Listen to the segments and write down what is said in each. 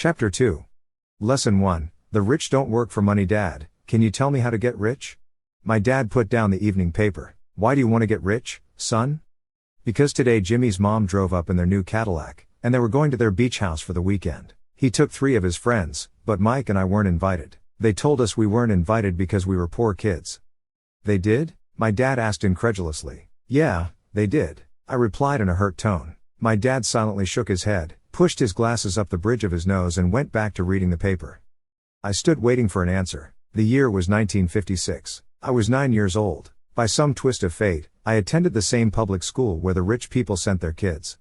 Chapter 2. Lesson 1. The rich don't work for money. Dad, can you tell me how to get rich? My dad put down the evening paper. Why do you want to get rich, son? Because today Jimmy's mom drove up in their new Cadillac, and they were going to their beach house for the weekend. He took 3 of his friends, but Mike and I weren't invited. They told us we weren't invited because we were poor kids. They did? My dad asked incredulously. Yeah, they did, I replied in a hurt tone. My dad silently shook his head, pushed his glasses up the bridge of his nose and went back to reading the paper. I stood waiting for an answer. The year was 1956. I was 9 years old. By some twist of fate, I attended the same public school where the rich people sent their kids.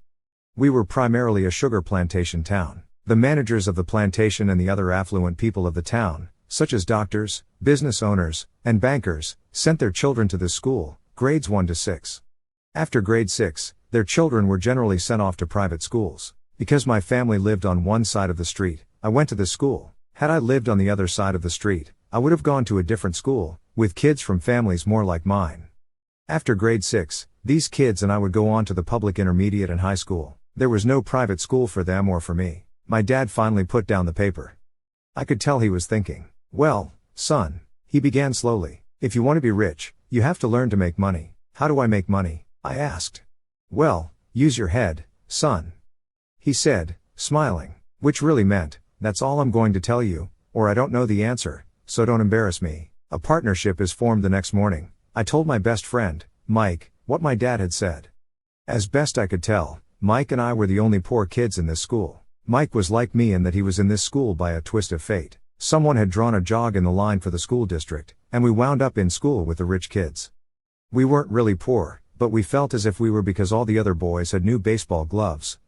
We were primarily a sugar plantation town. The managers of the plantation and the other affluent people of the town, such as doctors, business owners, and bankers, sent their children to this school, grades 1 to 6. After grade 6, their children were generally sent off to private schools. Because my family lived on one side of the street, I went to this school. Had I lived on the other side of the street, I would have gone to a different school, with kids from families more like mine. After grade 6, these kids and I would go on to the public intermediate and high school. There was no private school for them or for me. My dad finally put down the paper. I could tell he was thinking. Well, son, he began slowly, if you want to be rich, you have to learn to make money. How do I make money? I asked. Well, use your head, son, he said, smiling, which really meant, that's all I'm going to tell you, or I don't know the answer, so don't embarrass me. A partnership is formed the next morning. I told my best friend, Mike, what my dad had said. As best I could tell, Mike and I were the only poor kids in this school. Mike was like me in that he was in this school by a twist of fate. Someone had drawn a jog in the line for the school district, and we wound up in school with the rich kids. We weren't really poor, but we felt as if we were because all the other boys had new baseball gloves,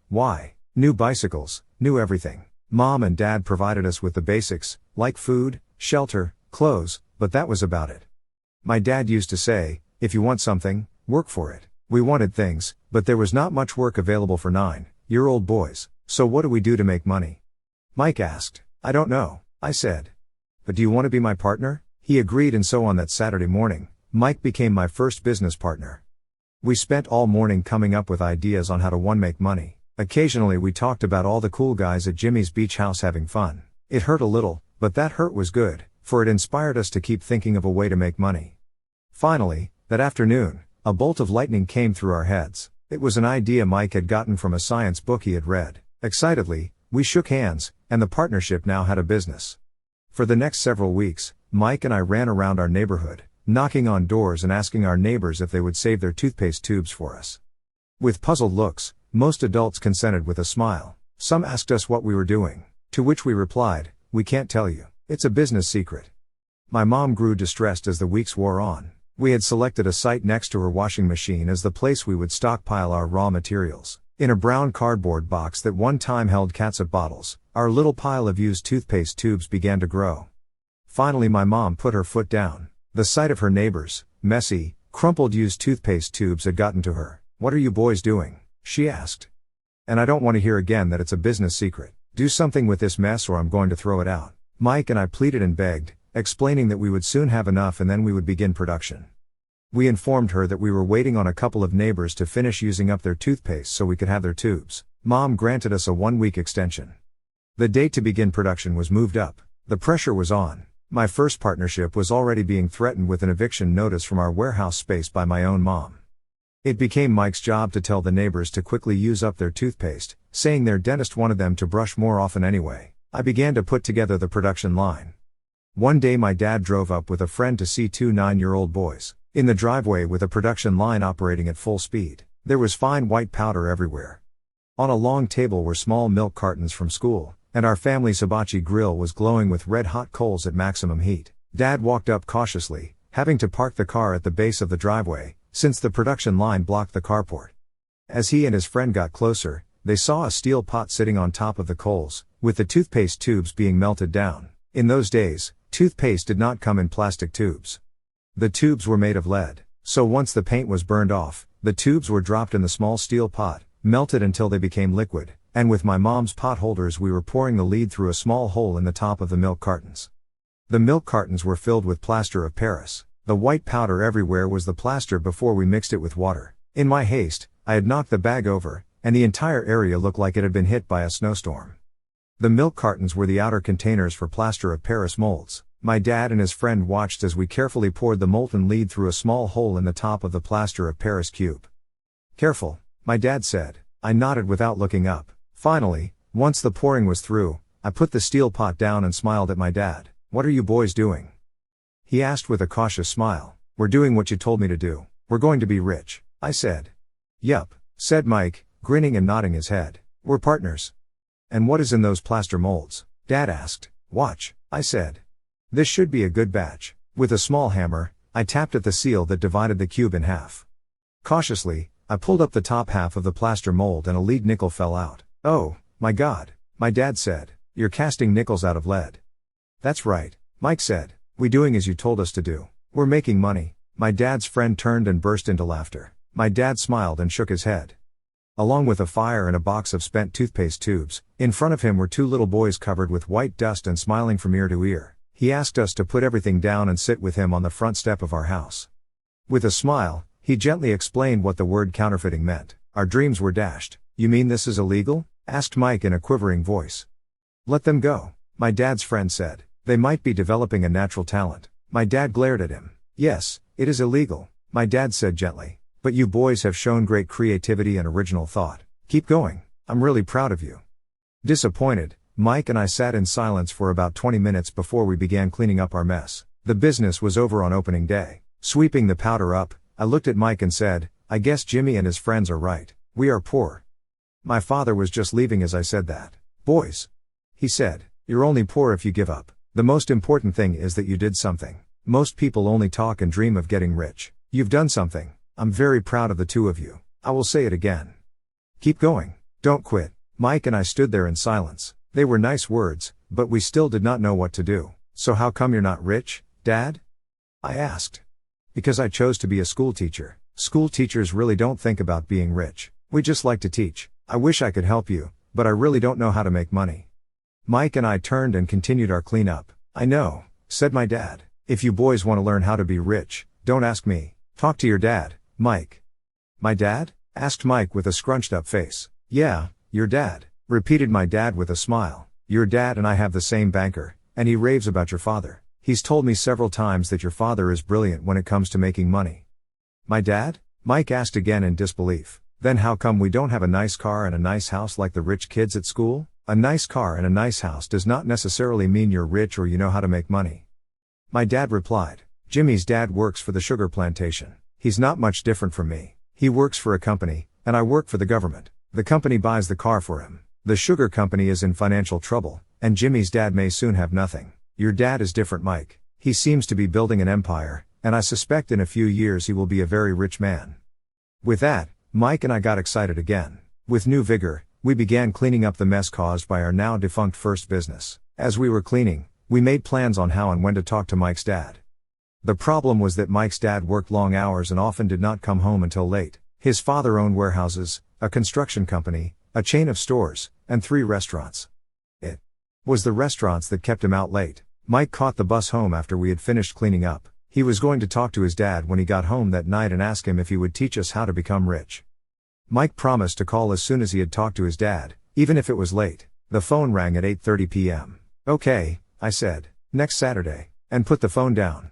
new bicycles, new everything. Mom and Dad provided us with the basics, like food, shelter, clothes, but that was about it. My dad used to say, if you want something, work for it. We wanted things, but there was not much work available for 9-year-old boys, so what do we do to make money? Mike asked. I don't know, I said. But do you want to be my partner? He agreed, and so on that Saturday morning, Mike became my first business partner. We spent all morning coming up with ideas on how to make money. Occasionally we talked about all the cool guys at Jimmy's beach house having fun. It hurt a little, but that hurt was good, for it inspired us to keep thinking of a way to make money. Finally, that afternoon, a bolt of lightning came through our heads. It was an idea Mike had gotten from a science book he had read. Excitedly, we shook hands, and the partnership now had a business. For the next several weeks, Mike and I ran around our neighborhood, knocking on doors and asking our neighbors if they would save their toothpaste tubes for us. With puzzled looks, most adults consented with a smile. Some asked us what we were doing, to which we replied, we can't tell you. It's a business secret. My mom grew distressed as the weeks wore on. We had selected a site next to her washing machine as the place we would stockpile our raw materials. In a brown cardboard box that one time held catsup bottles, our little pile of used toothpaste tubes began to grow. Finally my mom put her foot down. The sight of her neighbors' messy, crumpled used toothpaste tubes had gotten to her. What are you boys doing? She asked. And I don't want to hear again that it's a business secret. Do something with this mess or I'm going to throw it out. Mike and I pleaded and begged, explaining that we would soon have enough and then we would begin production. We informed her that we were waiting on a couple of neighbors to finish using up their toothpaste so we could have their tubes. Mom granted us a 1-week extension. The date to begin production was moved up. The pressure was on. My first partnership was already being threatened with an eviction notice from our warehouse space by my own mom. It became Mike's job to tell the neighbors to quickly use up their toothpaste, saying their dentist wanted them to brush more often anyway. I began to put together the production line. One day my dad drove up with a friend to see 2 9-year-old boys. In the driveway with a production line operating at full speed, there was fine white powder everywhere. On a long table were small milk cartons from school, and our family's hibachi grill was glowing with red-hot coals at maximum heat. Dad walked up cautiously, having to park the car at the base of the driveway, since the production line blocked the carport. As he and his friend got closer, they saw a steel pot sitting on top of the coals, with the toothpaste tubes being melted down. In those days, toothpaste did not come in plastic tubes. The tubes were made of lead, so once the paint was burned off, the tubes were dropped in the small steel pot, melted until they became liquid, and with my mom's pot holders we were pouring the lead through a small hole in the top of the milk cartons. The milk cartons were filled with plaster of Paris. The white powder everywhere was the plaster before we mixed it with water. In my haste, I had knocked the bag over, and the entire area looked like it had been hit by a snowstorm. The milk cartons were the outer containers for plaster of Paris molds. My dad and his friend watched as we carefully poured the molten lead through a small hole in the top of the plaster of Paris cube. "Careful," my dad said. I nodded without looking up. Finally, once the pouring was through, I put the steel pot down and smiled at my dad. "What are you boys doing?" he asked with a cautious smile. "We're doing what you told me to do. We're going to be rich," I said. "Yup," said Mike, grinning and nodding his head. "We're partners." "And what is in those plaster molds?" Dad asked. "Watch," I said. "This should be a good batch." With a small hammer, I tapped at the seal that divided the cube in half. Cautiously, I pulled up the top half of the plaster mold and a lead nickel fell out. "Oh, my God," my dad said. "You're casting nickels out of lead." "That's right," Mike said. "We doing as you told us to do. We're making money." My dad's friend turned and burst into laughter. My dad smiled and shook his head. Along with a fire and a box of spent toothpaste tubes, in front of him were two little boys covered with white dust and smiling from ear to ear. He asked us to put everything down and sit with him on the front step of our house. With a smile, he gently explained what the word counterfeiting meant. Our dreams were dashed. "You mean this is illegal?" asked Mike in a quivering voice. "Let them go," my dad's friend said. "They might be developing a natural talent." My dad glared at him. "Yes, it is illegal," my dad said gently. "But you boys have shown great creativity and original thought. Keep going. I'm really proud of you." Disappointed, Mike and I sat in silence for about 20 minutes before we began cleaning up our mess. The business was over on opening day. Sweeping the powder up, I looked at Mike and said, "I guess Jimmy and his friends are right. We are poor." My father was just leaving as I said that. "Boys," he said, "you're only poor if you give up. The most important thing is that you did something. Most people only talk and dream of getting rich. You've done something. I'm very proud of the two of you. I will say it again. Keep going. Don't quit." Mike and I stood there in silence. They were nice words, but we still did not know what to do. "So how come you're not rich, Dad?" I asked. "Because I chose to be a school teacher. School teachers really don't think about being rich. We just like to teach. I wish I could help you, but I really don't know how to make money." Mike and I turned and continued our cleanup. "I know," said my dad. "If you boys want to learn how to be rich, don't ask me. Talk to your dad, Mike." "My dad?" asked Mike with a scrunched up face. "Yeah, your dad," repeated my dad with a smile. "Your dad and I have the same banker, and he raves about your father. He's told me several times that your father is brilliant when it comes to making money." "My dad?" Mike asked again in disbelief. "Then how come we don't have a nice car and a nice house like the rich kids at school?" "A nice car and a nice house does not necessarily mean you're rich or you know how to make money," my dad replied. "Jimmy's dad works for the sugar plantation. He's not much different from me. He works for a company, and I work for the government. The company buys the car for him. The sugar company is in financial trouble, and Jimmy's dad may soon have nothing. Your dad is different, Mike. He seems to be building an empire, and I suspect in a few years he will be a very rich man." With that, Mike and I got excited again. With new vigor, we began cleaning up the mess caused by our now defunct first business. As we were cleaning, we made plans on how and when to talk to Mike's dad. The problem was that Mike's dad worked long hours and often did not come home until late. His father owned warehouses, a construction company, a chain of stores, and 3 restaurants. It was the restaurants that kept him out late. Mike caught the bus home after we had finished cleaning up. He was going to talk to his dad when he got home that night and ask him if he would teach us how to become rich. Mike promised to call as soon as he had talked to his dad, even if it was late. The phone rang at 8:30 p.m. "Okay," I said, "next Saturday," and put the phone down.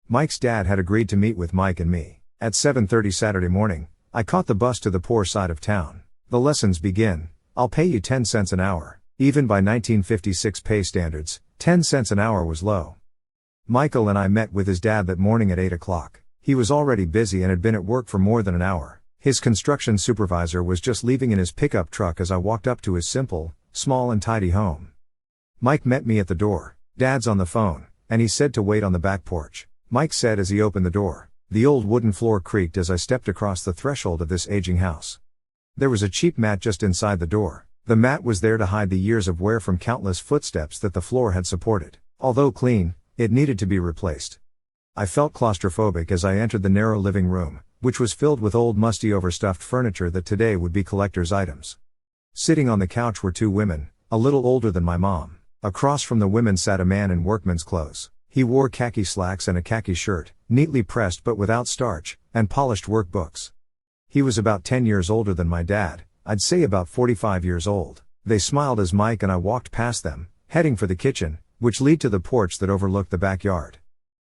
Mike's dad had agreed to meet with Mike and me. At 7:30 Saturday morning, I caught the bus to the poor side of town. "The lessons begin. I'll pay you 10 cents an hour." Even by 1956 pay standards, 10 cents an hour was low. Michael and I met with his dad that morning at 8 o'clock. He was already busy and had been at work for more than an hour. His construction supervisor was just leaving in his pickup truck as I walked up to his simple, small and tidy home. Mike met me at the door. "Dad's on the phone, and he said to wait on the back porch," Mike said as he opened the door. The old wooden floor creaked as I stepped across the threshold of this aging house. There was a cheap mat just inside the door. The mat was there to hide the years of wear from countless footsteps that the floor had supported. Although clean, it needed to be replaced. I felt claustrophobic as I entered the narrow living room, which was filled with old musty overstuffed furniture that today would be collector's items. Sitting on the couch were 2 women, a little older than my mom. Across from the women sat a man in workman's clothes. He wore khaki slacks and a khaki shirt, neatly pressed but without starch, and polished work books. He was about 10 years older than my dad, I'd say about 45 years old. They smiled as Mike and I walked past them, heading for the kitchen, which led to the porch that overlooked the backyard.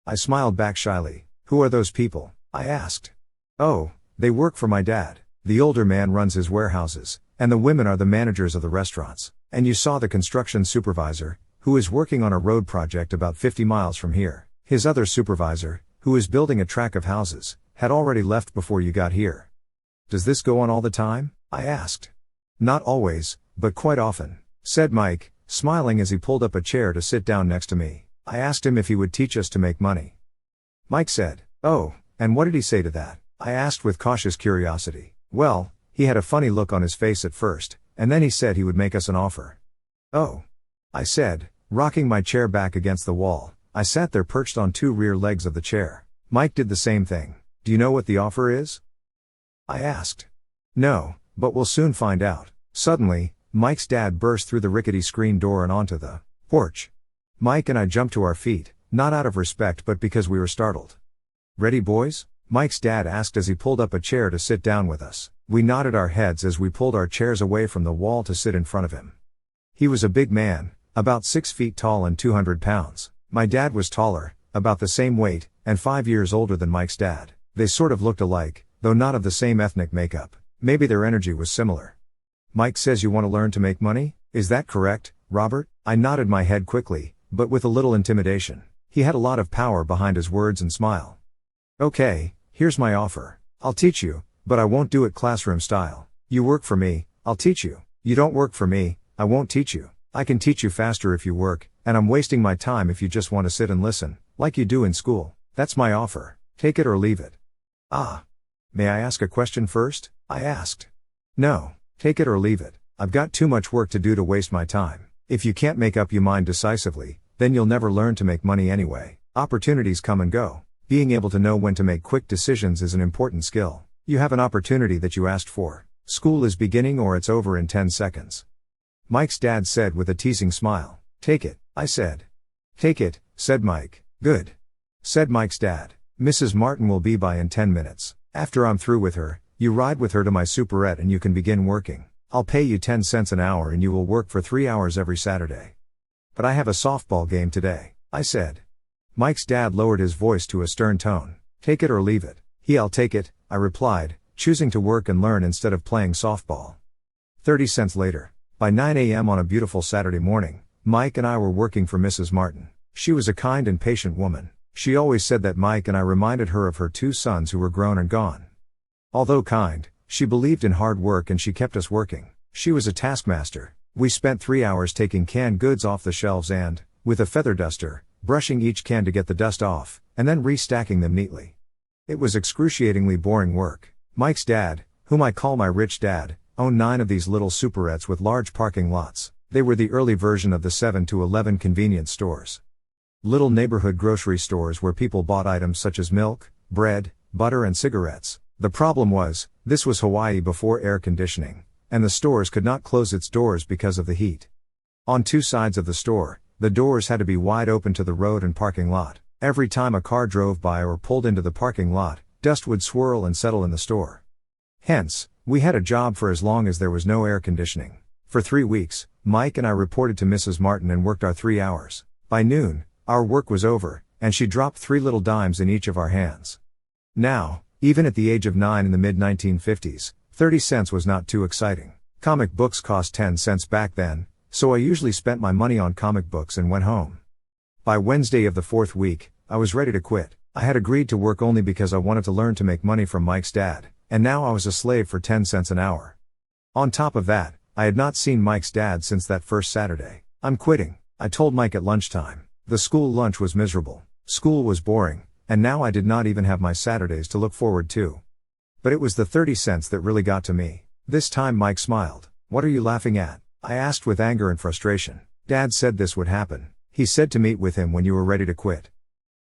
I smiled back shyly. "Who are those people?" I asked. "Oh, they work for my dad. The older man runs his warehouses, and the women are the managers of the restaurants. And you saw the construction supervisor, who is working on a road project about 50 miles from here. His other supervisor, who is building a tract of houses, had already left before you got here." "Does this go on all the time?" I asked. "Not always, but quite often," said Mike, smiling as he pulled up a chair to sit down next to me. I asked him if he would teach us to make money. Mike said, "Oh, and what did he say to that?" I asked with cautious curiosity. "Well, he had a funny look on his face at first, and then he said he would make us an offer." "Oh," I said, rocking my chair back against the wall. I sat there perched on two rear legs of the chair. Mike did the same thing. "Do you know what the offer is?" I asked. "No, but we'll soon find out." Suddenly, Mike's dad burst through the rickety screen door and onto the porch. Mike and I jumped to our feet, not out of respect but because we were startled. "Ready, boys?" Mike's dad asked as he pulled up a chair to sit down with us. We nodded our heads as we pulled our chairs away from the wall to sit in front of him. He was a big man, about 6 feet tall and 200 pounds. My dad was taller, about the same weight, and 5 years older than Mike's dad. They sort of looked alike, though not of the same ethnic makeup. Maybe their energy was similar. "Mike says you want to learn to make money? Is that correct, Robert?" I nodded my head quickly, but with a little intimidation. He had a lot of power behind his words and smile. "Okay, here's my offer. I'll teach you, but I won't do it classroom style. You work for me, I'll teach you. You don't work for me, I won't teach you. I can teach you faster if you work, and I'm wasting my time if you just want to sit and listen, like you do in school. That's my offer. Take it or leave it." "Ah. May I ask a question first?" I asked. "No, take it or leave it. I've got too much work to do to waste my time. If you can't make up your mind decisively, then you'll never learn to make money anyway. Opportunities come and go. Being able to know when to make quick decisions is an important skill. You have an opportunity that you asked for. School is beginning or it's over in 10 seconds. Mike's dad said with a teasing smile. "Take it," I said. "Take it," said Mike. "Good," said Mike's dad. "Mrs. Martin will be by in 10 minutes. After I'm through with her, you ride with her to my superette and you can begin working. I'll pay you 10 cents an hour and you will work for 3 hours every Saturday." "But I have a softball game today," I said. Mike's dad lowered his voice to a stern tone. "Take it or leave it." "I'll take it," I replied, choosing to work and learn instead of playing softball. 30 cents later. By 9 a.m. on a beautiful Saturday morning, Mike and I were working for Mrs. Martin. She was a kind and patient woman. She always said that Mike and I reminded her of her 2 sons who were grown and gone. Although kind, she believed in hard work and she kept us working. She was a taskmaster. We spent 3 hours taking canned goods off the shelves and, with a feather duster, brushing each can to get the dust off, and then restacking them neatly. It was excruciatingly boring work. Mike's dad, whom I call my rich dad, owned 9 of these little superettes with large parking lots. They were the early version of the 7-Eleven convenience stores. Little neighborhood grocery stores where people bought items such as milk, bread, butter and cigarettes. The problem was, this was Hawaii before air conditioning, and the stores could not close its doors because of the heat. On 2 sides of the store, the doors had to be wide open to the road and parking lot. Every time a car drove by or pulled into the parking lot, dust would swirl and settle in the store. Hence, we had a job for as long as there was no air conditioning. For 3 weeks, Mike and I reported to Mrs. Martin and worked our 3 hours. By noon, our work was over, and she dropped 3 little dimes in each of our hands. Now, even at the age of 9 in the mid-1950s, 30 cents was not too exciting. Comic books cost 10 cents back then, so I usually spent my money on comic books and went home. By Wednesday of the 4th week, I was ready to quit. I had agreed to work only because I wanted to learn to make money from Mike's dad, and now I was a slave for 10 cents an hour. On top of that, I had not seen Mike's dad since that first Saturday. "I'm quitting," I told Mike at lunchtime. The school lunch was miserable. School was boring, and now I did not even have my Saturdays to look forward to. But it was the 30 cents that really got to me. This time Mike smiled. "What are you laughing at?" I asked with anger and frustration. "Dad said this would happen. He said to meet with him when you were ready to quit."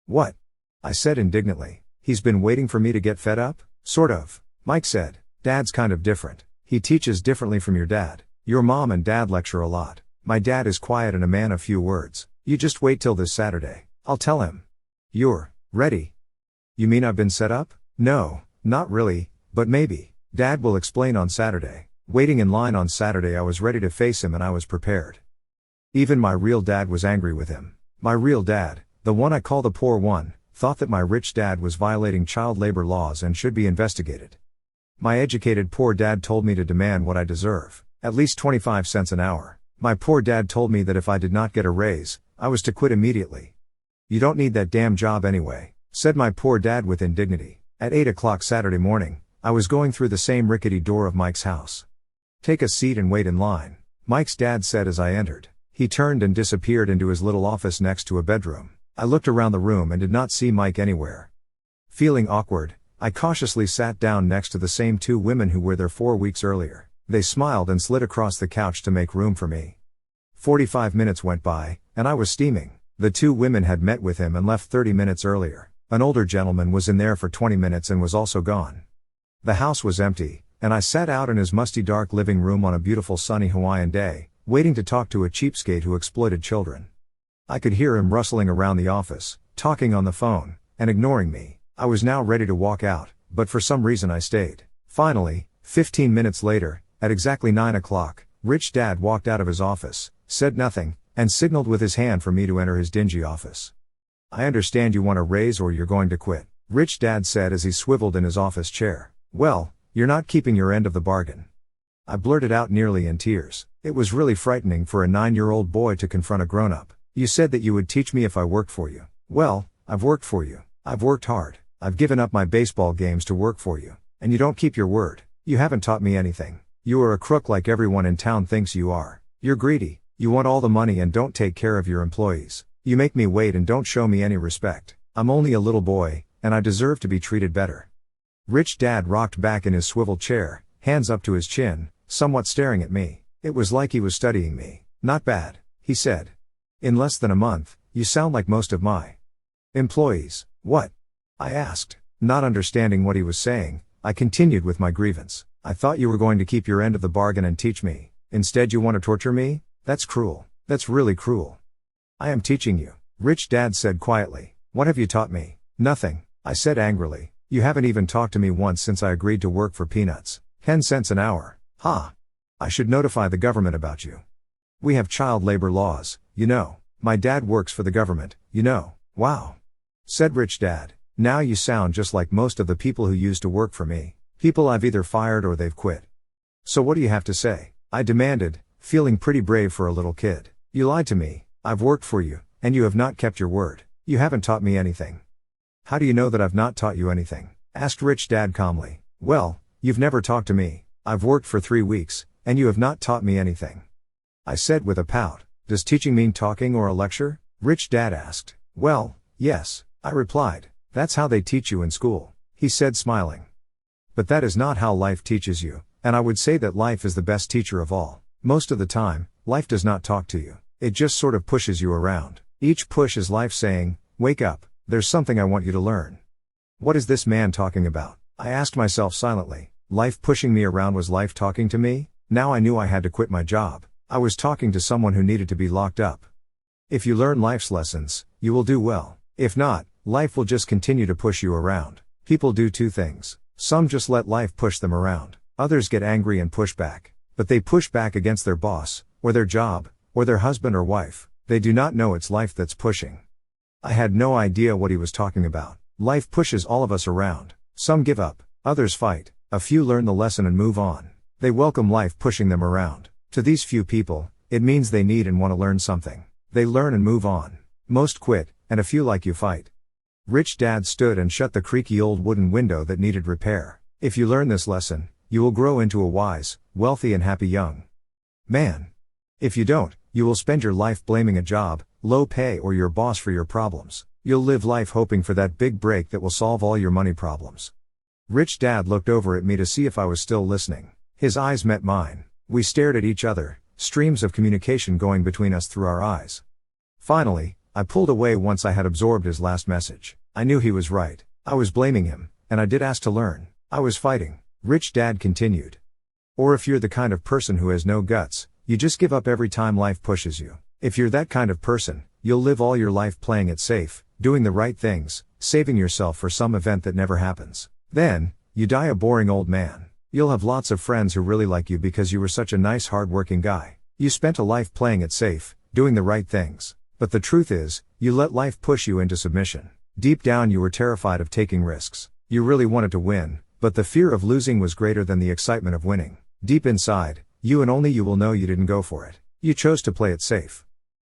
"What?" I said indignantly. "He's been waiting for me to get fed up?" "Sort of," Mike said. "Dad's kind of different. He teaches differently from your dad. Your mom and dad lecture a lot. My dad is quiet and a man of few words. You just wait till this Saturday. I'll tell him." "You're ready?" "You mean I've been set up?" "No, not really, but maybe. Dad will explain on Saturday." Waiting in line on Saturday, I was ready to face him and I was prepared. Even my real dad was angry with him. My real dad, the one I call the poor one, thought that my rich dad was violating child labor laws and should be investigated. My educated poor dad told me to demand what I deserve, at least 25 cents an hour. My poor dad told me that if I did not get a raise, I was to quit immediately. "You don't need that damn job anyway," said my poor dad with indignity. At 8 o'clock Saturday morning, I was going through the same rickety door of Mike's house. "Take a seat and wait in line," Mike's dad said as I entered. He turned and disappeared into his little office next to a bedroom. I looked around the room and did not see Mike anywhere. Feeling awkward, I cautiously sat down next to the same two women who were there 4 weeks earlier. They smiled and slid across the couch to make room for me. 45 minutes went by, and I was steaming. The two women had met with him and left 30 minutes earlier. An older gentleman was in there for 20 minutes and was also gone. The house was empty, and I sat out in his musty dark living room on a beautiful sunny Hawaiian day, waiting to talk to a cheapskate who exploited children. I could hear him rustling around the office, talking on the phone, and ignoring me. I was now ready to walk out, but for some reason I stayed. Finally, 15 minutes later, at exactly 9 o'clock, Rich Dad walked out of his office, said nothing, and signaled with his hand for me to enter his dingy office. "I understand you want a raise or you're going to quit," Rich Dad said as he swiveled in his office chair. "Well, you're not keeping your end of the bargain." I blurted out nearly in tears. It was really frightening for a 9-year-old boy to confront a grown-up. "You said that you would teach me if I worked for you." "Well, I've worked for you. I've worked hard. I've given up my baseball games to work for you. And you don't keep your word. You haven't taught me anything. You are a crook like everyone in town thinks you are. You're greedy. You want all the money and don't take care of your employees. You make me wait and don't show me any respect. I'm only a little boy, and I deserve to be treated better." Rich Dad rocked back in his swivel chair, hands up to his chin, somewhat staring at me. It was like he was studying me. "Not bad," he said. "In less than a month, you sound like most of my employees." "What?" I asked. Not understanding what he was saying, I continued with my grievance. "I thought you were going to keep your end of the bargain and teach me. Instead you want to torture me? That's cruel. That's really cruel." "I am teaching you," Rich Dad said quietly. "What have you taught me?" "Nothing," I said angrily. "You haven't even talked to me once since I agreed to work for peanuts. 10 cents an hour. Ha! I should notify the government about you. We have child labor laws, you know. My dad works for the government, you know." "Wow," said Rich Dad. "Now you sound just like most of the people who used to work for me. People I've either fired or they've quit. So what do you have to say?" I demanded, feeling pretty brave for a little kid. "You lied to me. I've worked for you, and you have not kept your word. You haven't taught me anything." "How do you know that I've not taught you anything?" asked Rich Dad calmly. "Well, you've never talked to me. I've worked for 3 weeks, and you have not taught me anything," I said with a pout. "Does teaching mean talking or a lecture?" Rich Dad asked. "Well, yes," I replied. "That's how they teach you in school," he said smiling. "But that is not how life teaches you, and I would say that life is the best teacher of all. Most of the time, life does not talk to you. It just sort of pushes you around. Each push is life saying, 'Wake up, there's something I want you to learn.'" What is this man talking about? I asked myself silently. Life pushing me around was life talking to me? Now I knew I had to quit my job. I was talking to someone who needed to be locked up. If you learn life's lessons, you will do well. If not, life will just continue to push you around. People do two things. Some just let life push them around. Others get angry and push back. But they push back against their boss, or their job, or their husband or wife. They do not know it's life that's pushing. I had no idea what he was talking about. Life pushes all of us around. Some give up, others fight. A few learn the lesson and move on. They welcome life pushing them around. To these few people, it means they need and want to learn something. They learn and move on. Most quit, and a few like you fight. Rich Dad stood and shut the creaky old wooden window that needed repair. If you learn this lesson, you will grow into a wise, wealthy and happy young man. If you don't, you will spend your life blaming a job, low pay or your boss for your problems. You'll live life hoping for that big break that will solve all your money problems. Rich Dad looked over at me to see if I was still listening. His eyes met mine. We stared at each other, streams of communication going between us through our eyes. Finally, I pulled away once I had absorbed his last message. I knew he was right. I was blaming him, and I did ask to learn. I was fighting. Rich Dad continued. Or if you're the kind of person who has no guts, you just give up every time life pushes you. If you're that kind of person, you'll live all your life playing it safe, doing the right things, saving yourself for some event that never happens. Then, you die a boring old man. You'll have lots of friends who really like you because you were such a nice hard-working guy. You spent a life playing it safe, doing the right things. But the truth is, you let life push you into submission. Deep down you were terrified of taking risks. You really wanted to win, but the fear of losing was greater than the excitement of winning. Deep inside, you and only you will know you didn't go for it. You chose to play it safe.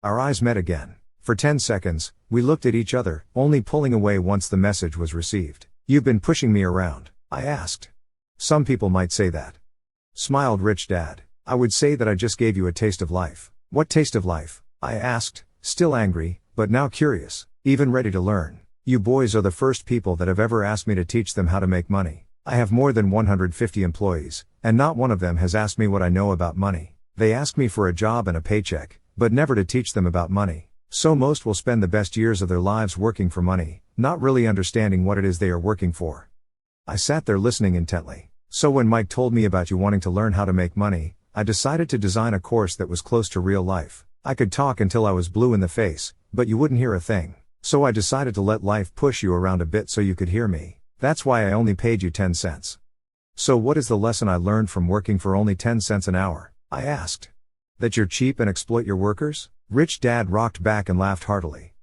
Our eyes met again. For 10 seconds, we looked at each other, only pulling away once the message was received. You've been pushing me around, I asked. Some people might say that. Smiled Rich Dad. I would say that I just gave you a taste of life. What taste of life? I asked, still angry, but now curious, even ready to learn. You boys are the first people that have ever asked me to teach them how to make money. I have more than 150 employees, and not one of them has asked me what I know about money. They ask me for a job and a paycheck, but never to teach them about money. So most will spend the best years of their lives working for money, not really understanding what it is they are working for. I sat there listening intently. So when Mike told me about you wanting to learn how to make money, I decided to design a course that was close to real life. I could talk until I was blue in the face, but you wouldn't hear a thing. So I decided to let life push you around a bit so you could hear me. That's why I only paid you 10 cents. So what is the lesson I learned from working for only 10 cents an hour? I asked. That you're cheap and exploit your workers? Rich Dad rocked back and laughed heartily.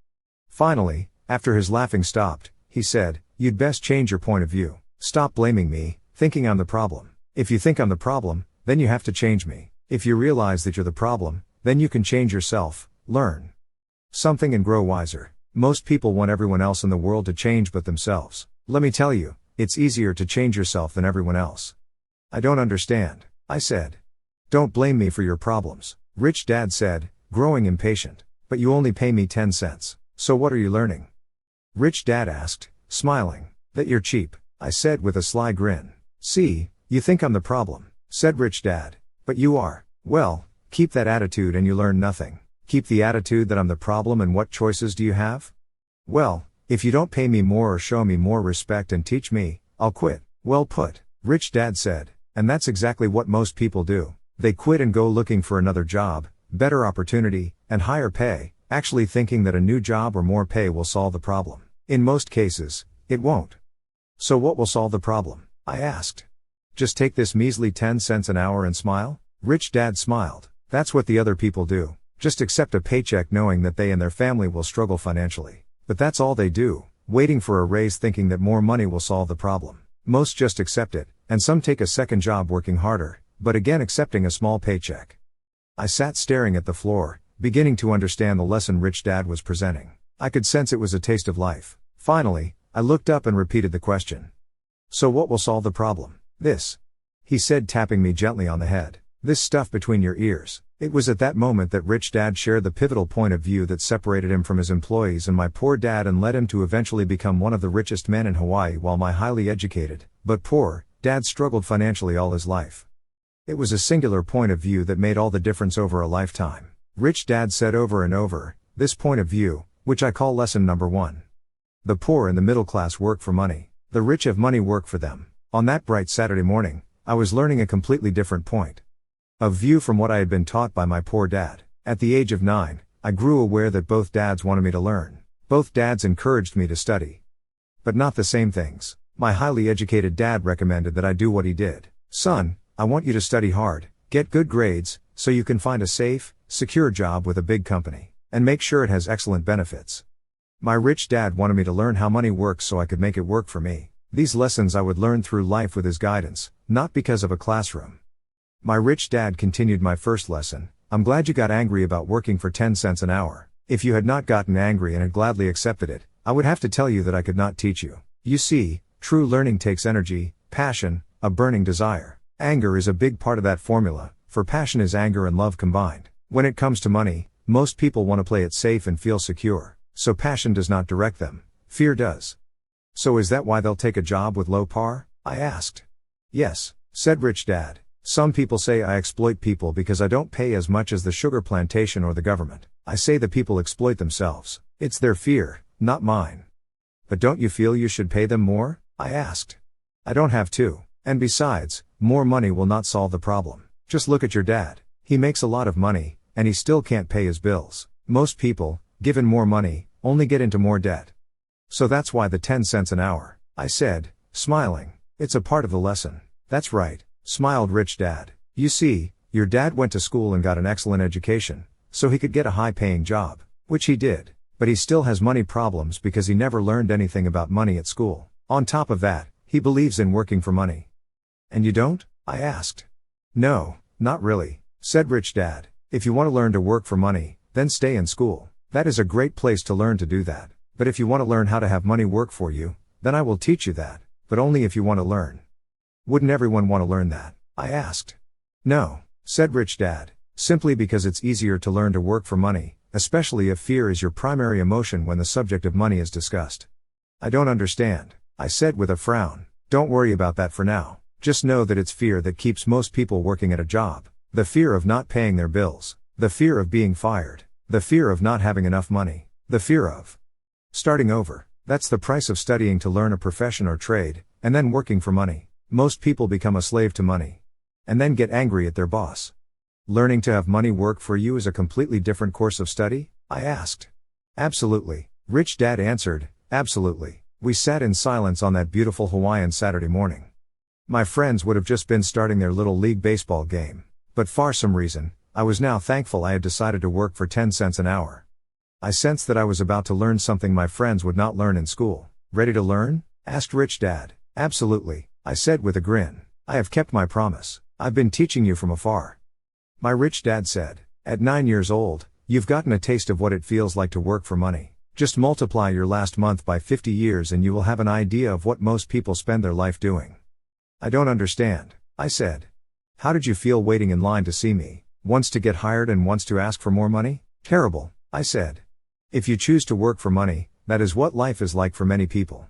Finally, after his laughing stopped, he said, you'd best change your point of view. Stop blaming me, thinking I'm the problem. If you think I'm the problem, then you have to change me. If you realize that you're the problem, then you can change yourself, learn something and grow wiser. Most people want everyone else in the world to change but themselves. Let me tell you, it's easier to change yourself than everyone else. I don't understand, I said. Don't blame me for your problems, Rich Dad said, growing impatient. But you only pay me 10 cents. So what are you learning? Rich Dad asked, smiling. That you're cheap, I said with a sly grin. See, you think I'm the problem, said Rich Dad. But you are. Well, keep that attitude and you learn nothing. Keep the attitude that I'm the problem and what choices do you have? Well, if you don't pay me more or show me more respect and teach me, I'll quit. Well put, Rich Dad said. And that's exactly what most people do. They quit and go looking for another job, better opportunity, and higher pay, actually thinking that a new job or more pay will solve the problem. In most cases, it won't. So what will solve the problem? I asked. Just take this measly 10 cents an hour and smile? Rich Dad smiled. That's what the other people do. Just accept a paycheck knowing that they and their family will struggle financially. But that's all they do, waiting for a raise thinking that more money will solve the problem. Most just accept it, and some take a second job working harder, but again accepting a small paycheck. I sat staring at the floor, beginning to understand the lesson Rich Dad was presenting. I could sense it was a taste of life. Finally, I looked up and repeated the question. So what will solve the problem? This, he said, tapping me gently on the head. This stuff between your ears. It was at that moment that Rich Dad shared the pivotal point of view that separated him from his employees and my poor dad and led him to eventually become one of the richest men in Hawaii while my highly educated, but poor, dad struggled financially all his life. It was a singular point of view that made all the difference over a lifetime. Rich Dad said over and over, this point of view, which I call lesson number 1. The poor and the middle class work for money. The rich have money work for them. On that bright Saturday morning, I was learning a completely different point of view from what I had been taught by my poor dad. At the age of 9, I grew aware that both dads wanted me to learn. Both dads encouraged me to study. But not the same things. My highly educated dad recommended that I do what he did. Son, I want you to study hard, get good grades, so you can find a safe, secure job with a big company, and make sure it has excellent benefits. My rich dad wanted me to learn how money works so I could make it work for me. These lessons I would learn through life with his guidance, not because of a classroom. My rich dad continued my first lesson. I'm glad you got angry about working for 10 cents an hour. If you had not gotten angry and had gladly accepted it, I would have to tell you that I could not teach you. You see, true learning takes energy, passion, a burning desire. Anger is a big part of that formula, for passion is anger and love combined. When it comes to money, most people want to play it safe and feel secure, so passion does not direct them, fear does. So is that why they'll take a job with low par? I asked. Yes, said Rich Dad. Some people say I exploit people because I don't pay as much as the sugar plantation or the government. I say the people exploit themselves. It's their fear, not mine. But don't you feel you should pay them more? I asked. I don't have to. And besides, more money will not solve the problem. Just look at your dad. He makes a lot of money, and he still can't pay his bills. Most people, given more money, only get into more debt. So that's why the 10 cents an hour, I said, smiling. It's a part of the lesson. That's right, smiled Rich Dad. You see, your dad went to school and got an excellent education, so he could get a high-paying job, which he did, but he still has money problems because he never learned anything about money at school. On top of that, he believes in working for money. And you don't? I asked. No, not really, said Rich Dad. If you want to learn to work for money, then stay in school. That is a great place to learn to do that. But if you want to learn how to have money work for you, then I will teach you that, but only if you want to learn. Wouldn't everyone want to learn that? I asked. No, said Rich Dad, simply because it's easier to learn to work for money, especially if fear is your primary emotion when the subject of money is discussed. I don't understand, I said with a frown. Don't worry about that for now. Just know that it's fear that keeps most people working at a job. The fear of not paying their bills. The fear of being fired. The fear of not having enough money. The fear of starting over. That's the price of studying to learn a profession or trade, and then working for money. Most people become a slave to money. And then get angry at their boss. Learning to have money work for you is a completely different course of study? I asked. Absolutely, Rich Dad answered, absolutely. We sat in silence on that beautiful Hawaiian Saturday morning. My friends would have just been starting their little league baseball game, but for some reason, I was now thankful I had decided to work for 10 cents an hour. I sensed that I was about to learn something my friends would not learn in school. Ready to learn? Asked Rich Dad. Absolutely, I said with a grin. I have kept my promise. I've been teaching you from afar. My Rich Dad said. At 9 years old, you've gotten a taste of what it feels like to work for money. Just multiply your last month by 50 years and you will have an idea of what most people spend their life doing. I don't understand, I said. How did you feel waiting in line to see me? Once to get hired and once to ask for more money? Terrible, I said. If you choose to work for money, that is what life is like for many people.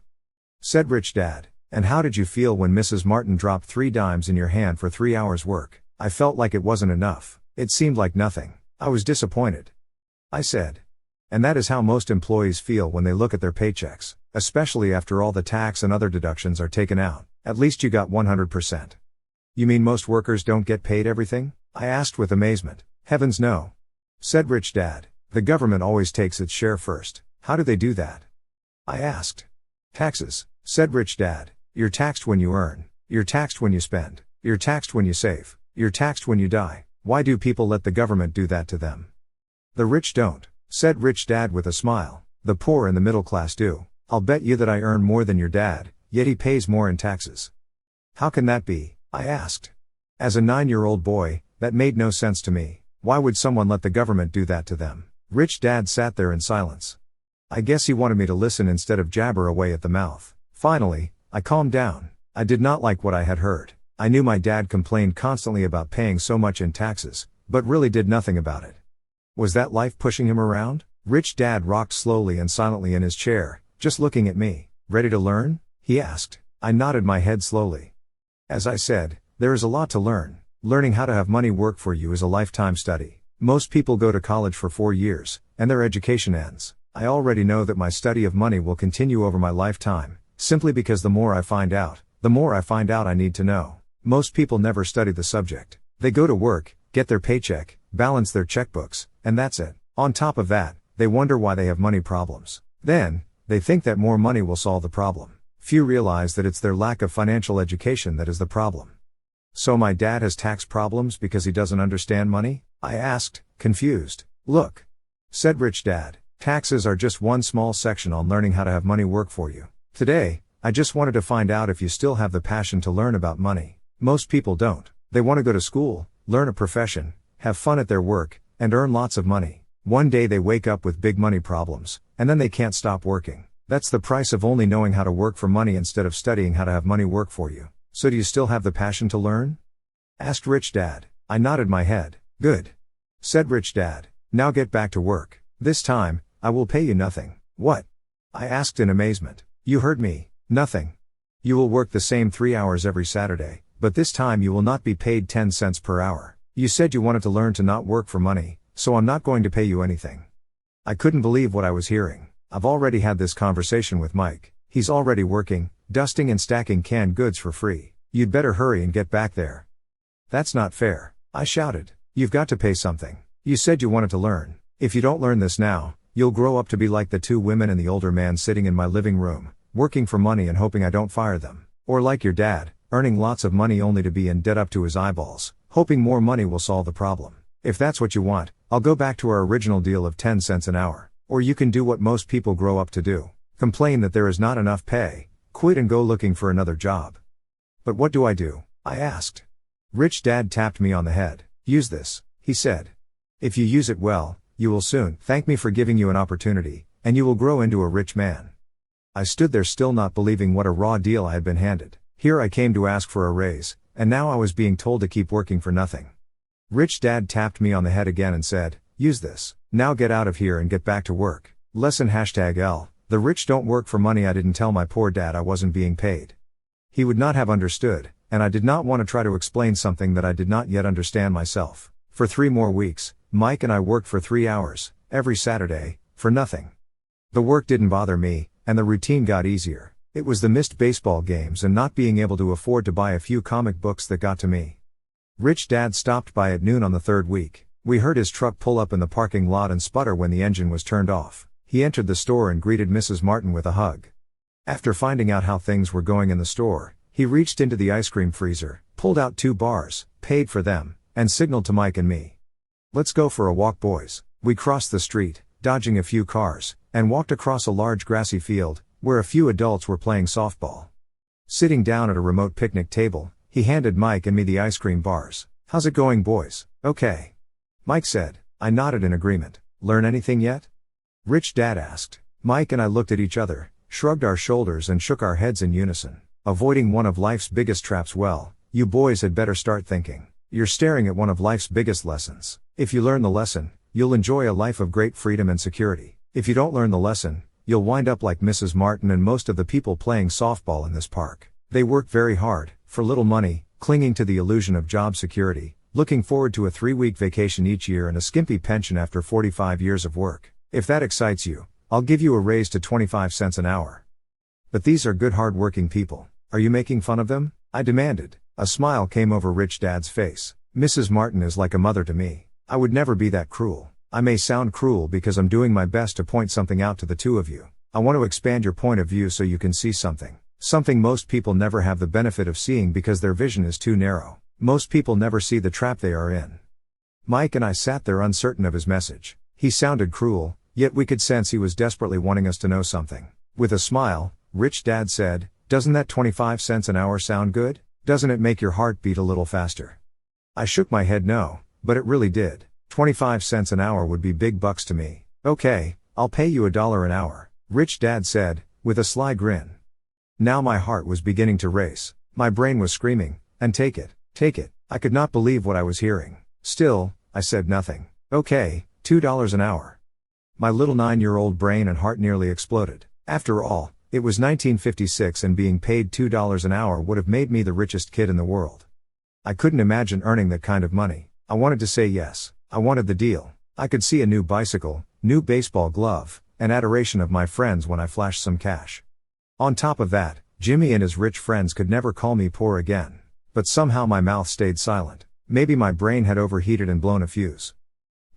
Said Rich Dad. And how did you feel when Mrs. Martin dropped 3 dimes in your hand for 3 hours work? I felt like it wasn't enough. It seemed like nothing. I was disappointed. I said. And that is how most employees feel when they look at their paychecks, especially after all the tax and other deductions are taken out. At least you got 100%. You mean most workers don't get paid everything? I asked with amazement. Heavens no. Said Rich Dad. The government always takes its share first. How do they do that? I asked. Taxes, said Rich Dad. You're taxed when you earn. You're taxed when you spend. You're taxed when you save. You're taxed when you die. Why do people let the government do that to them? The rich don't, said Rich Dad with a smile. The poor and the middle class do. I'll bet you that I earn more than your dad, yet he pays more in taxes. How can that be? I asked. As a 9-year-old boy, that made no sense to me. Why would someone let the government do that to them? Rich Dad sat there in silence. I guess he wanted me to listen instead of jabber away at the mouth. Finally, I calmed down. I did not like what I had heard. I knew my dad complained constantly about paying so much in taxes, but really did nothing about it. Was that life pushing him around? Rich Dad rocked slowly and silently in his chair, just looking at me. Ready to learn? He asked. I nodded my head slowly. As I said, there is a lot to learn. Learning how to have money work for you is a lifetime study. Most people go to college for 4 years, and their education ends. I already know that my study of money will continue over my lifetime, simply because the more I find out I need to know. Most people never study the subject. They go to work, get their paycheck, balance their checkbooks, and that's it. On top of that, they wonder why they have money problems. Then, they think that more money will solve the problem. Few realize that it's their lack of financial education that is the problem. So my dad has tax problems because he doesn't understand money? I asked, confused. Look, said Rich Dad, taxes are just one small section on learning how to have money work for you. Today, I just wanted to find out if you still have the passion to learn about money. Most people don't. They want to go to school, learn a profession, have fun at their work, and earn lots of money. One day they wake up with big money problems, and then they can't stop working. That's the price of only knowing how to work for money instead of studying how to have money work for you. So do you still have the passion to learn? Asked Rich Dad. I nodded my head. Good. Said Rich Dad. Now get back to work. This time, I will pay you nothing. What? I asked in amazement. You heard me. Nothing. You will work the same 3 hours every Saturday, but this time you will not be paid 10 cents per hour. You said you wanted to learn to not work for money, so I'm not going to pay you anything. I couldn't believe what I was hearing. I've already had this conversation with Mike. He's already working, dusting and stacking canned goods for free. You'd better hurry and get back there. That's not fair, I shouted. You've got to pay something. You said you wanted to learn. If you don't learn this now, you'll grow up to be like the 2 women and the older man sitting in my living room, working for money and hoping I don't fire them. Or like your dad, earning lots of money only to be in debt up to his eyeballs, hoping more money will solve the problem. If that's what you want, I'll go back to our original deal of 10 cents an hour. Or you can do what most people grow up to do. Complain that there is not enough pay, quit and go looking for another job. But what do? I asked. Rich Dad tapped me on the head. Use this, he said. If you use it well, you will soon thank me for giving you an opportunity, and you will grow into a rich man. I stood there still not believing what a raw deal I had been handed. Here I came to ask for a raise, and now I was being told to keep working for nothing. Rich Dad tapped me on the head again and said, use this. Now get out of here and get back to work. Lesson #L. The rich don't work for money. I didn't tell my poor dad I wasn't being paid. He would not have understood, and I did not want to try to explain something that I did not yet understand myself. For 3 more weeks, Mike and I worked for 3 hours, every Saturday, for nothing. The work didn't bother me, and the routine got easier. It was the missed baseball games and not being able to afford to buy a few comic books that got to me. Rich Dad stopped by at noon on the 3rd week. We heard his truck pull up in the parking lot and sputter when the engine was turned off. He entered the store and greeted Mrs. Martin with a hug. After finding out how things were going in the store, he reached into the ice cream freezer, pulled out 2 bars, paid for them, and signaled to Mike and me. Let's go for a walk, boys. We crossed the street, dodging a few cars, and walked across a large grassy field, where a few adults were playing softball. Sitting down at a remote picnic table, he handed Mike and me the ice cream bars. How's it going, boys? Okay. Mike said. I nodded in agreement. Learn anything yet? Rich Dad asked. Mike and I looked at each other, shrugged our shoulders and shook our heads in unison. Avoiding one of life's biggest traps. Well, you boys had better start thinking. You're staring at one of life's biggest lessons. If you learn the lesson, you'll enjoy a life of great freedom and security. If you don't learn the lesson, you'll wind up like Mrs. Martin and most of the people playing softball in this park. They work very hard, for little money, clinging to the illusion of job security, looking forward to a 3-week vacation each year and a skimpy pension after 45 years of work. If that excites you, I'll give you a raise to 25 cents an hour. But these are good hard-working people. Are you making fun of them? I demanded. A smile came over Rich Dad's face. Mrs. Martin is like a mother to me. I would never be that cruel. I may sound cruel because I'm doing my best to point something out to the two of you. I want to expand your point of view so you can see something. Something most people never have the benefit of seeing because their vision is too narrow. Most people never see the trap they are in. Mike and I sat there uncertain of his message. He sounded cruel, yet we could sense he was desperately wanting us to know something. With a smile, Rich Dad said, doesn't that 25 cents an hour sound good? Doesn't it make your heart beat a little faster? I shook my head no, but it really did. 25 cents an hour would be big bucks to me. Okay, I'll pay you $1 an hour, Rich Dad said, with a sly grin. Now my heart was beginning to race. My brain was screaming, and take it. Take it. I could not believe what I was hearing. Still, I said nothing. Okay, $2 an hour. My little 9-year-old brain and heart nearly exploded. After all, it was 1956 and being paid $2 an hour would have made me the richest kid in the world. I couldn't imagine earning that kind of money. I wanted to say yes. I wanted the deal. I could see a new bicycle, new baseball glove, and adoration of my friends when I flashed some cash. On top of that, Jimmy and his rich friends could never call me poor again. But somehow my mouth stayed silent. Maybe my brain had overheated and blown a fuse.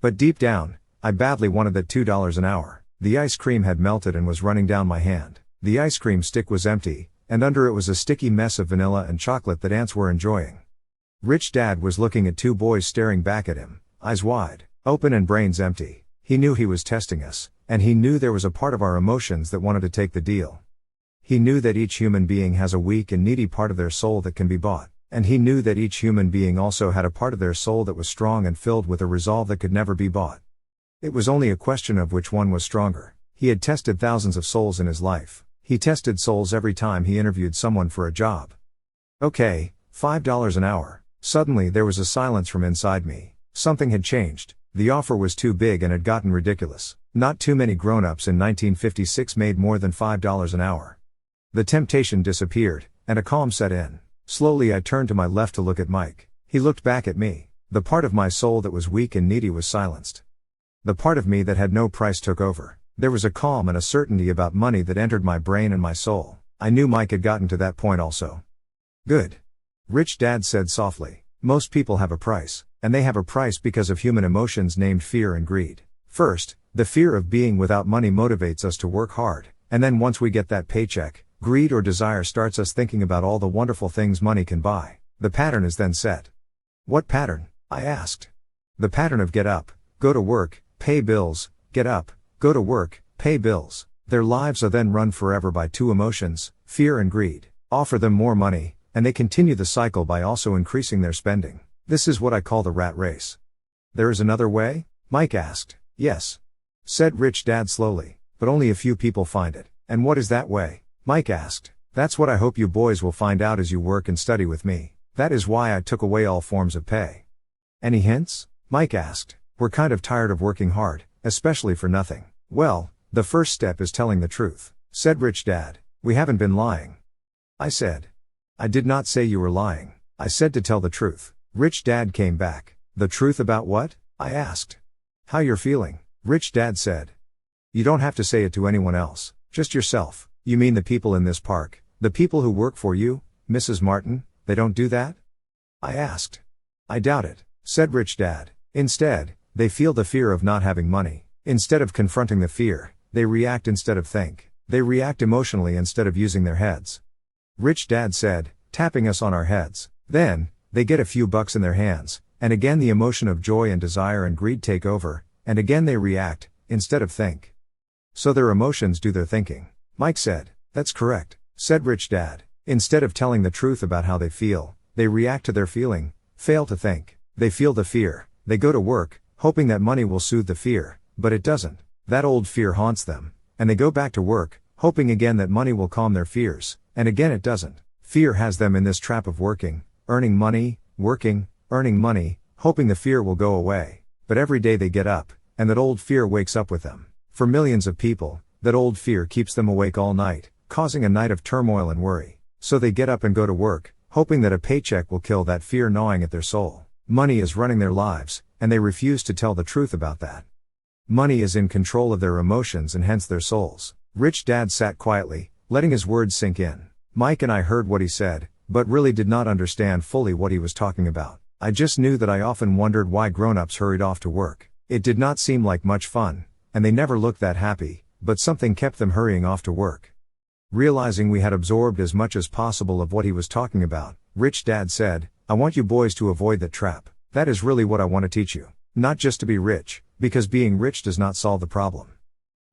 But deep down, I badly wanted that $2 an hour. The ice cream had melted and was running down my hand. The ice cream stick was empty, and under it was a sticky mess of vanilla and chocolate that ants were enjoying. Rich Dad was looking at 2 boys staring back at him, eyes wide, open and brains empty. He knew he was testing us, and he knew there was a part of our emotions that wanted to take the deal. He knew that each human being has a weak and needy part of their soul that can be bought. And he knew that each human being also had a part of their soul that was strong and filled with a resolve that could never be bought. It was only a question of which one was stronger. He had tested thousands of souls in his life. He tested souls every time he interviewed someone for a job. Okay, $5 an hour. Suddenly there was a silence from inside me. Something had changed. The offer was too big and had gotten ridiculous. Not too many grown-ups in 1956 made more than $5 an hour. The temptation disappeared, and a calm set in. Slowly I turned to my left to look at Mike. He looked back at me. The part of my soul that was weak and needy was silenced. The part of me that had no price took over. There was a calm and a certainty about money that entered my brain and my soul. I knew Mike had gotten to that point also. Good. Rich Dad said softly. Most people have a price, and they have a price because of human emotions named fear and greed. First, the fear of being without money motivates us to work hard, and then once we get that paycheck, Greed or desire starts us thinking about all the wonderful things money can buy. The pattern is then set. What pattern? I asked. The pattern of get up, go to work, pay bills, get up, go to work, pay bills. Their lives are then run forever by two emotions, fear and greed. Offer them more money, and they continue the cycle by also increasing their spending. This is what I call the rat race. There is another way? Mike asked. Yes, said Rich Dad slowly, but only a few people find it. And what is that way? Mike asked. That's what I hope you boys will find out as you work and study with me. That is why I took away all forms of pay. Any hints? Mike asked. We're kind of tired of working hard, especially for nothing. Well, the first step is telling the truth, said Rich Dad. We haven't been lying. I said. I did not say you were lying. I said to tell the truth. Rich Dad came back. The truth about what? I asked. How you're feeling, Rich Dad said. You don't have to say it to anyone else, just yourself. You mean the people in this park, the people who work for you, Mrs. Martin, they don't do that? I asked. I doubt it, said Rich Dad. Instead, they feel the fear of not having money. Instead of confronting the fear, they react instead of think. They react emotionally instead of using their heads. Rich Dad said, tapping us on our heads. Then, they get a few bucks in their hands, and again the emotion of joy and desire and greed take over, and again they react, instead of think. So their emotions do their thinking. Mike said. That's correct, said Rich Dad. Instead of telling the truth about how they feel, they react to their feeling, fail to think. They feel the fear, they go to work, hoping that money will soothe the fear, but it doesn't. That old fear haunts them, and they go back to work, hoping again that money will calm their fears, and again it doesn't. Fear has them in this trap of working, earning money, working, earning money, hoping the fear will go away. But every day they get up, and that old fear wakes up with them. For millions of people, that old fear keeps them awake all night, causing a night of turmoil and worry. So they get up and go to work, hoping that a paycheck will kill that fear gnawing at their soul. Money is running their lives, and they refuse to tell the truth about that. Money is in control of their emotions and hence their souls. Rich Dad sat quietly, letting his words sink in. Mike and I heard what he said, but really did not understand fully what he was talking about. I just knew that I often wondered why grown-ups hurried off to work. It did not seem like much fun, and they never looked that happy, but something kept them hurrying off to work. Realizing we had absorbed as much as possible of what he was talking about, Rich Dad said, I want you boys to avoid that trap. That is really what I want to teach you. Not just to be rich, because being rich does not solve the problem.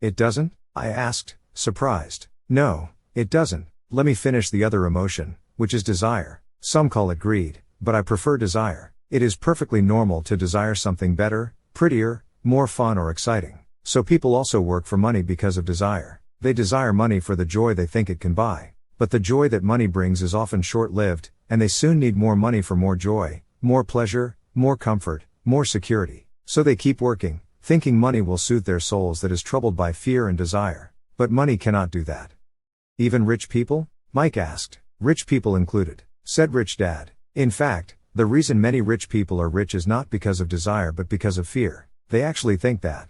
It doesn't? I asked, surprised. No, it doesn't. Let me finish the other emotion, which is desire. Some call it greed, but I prefer desire. It is perfectly normal to desire something better, prettier, more fun or exciting. So people also work for money because of desire. They desire money for the joy they think it can buy. But the joy that money brings is often short-lived, and they soon need more money for more joy, more pleasure, more comfort, more security. So they keep working, thinking money will soothe their souls that is troubled by fear and desire. But money cannot do that. Even rich people? Mike asked. Rich people included, said Rich Dad. In fact, the reason many rich people are rich is not because of desire but because of fear. They actually think that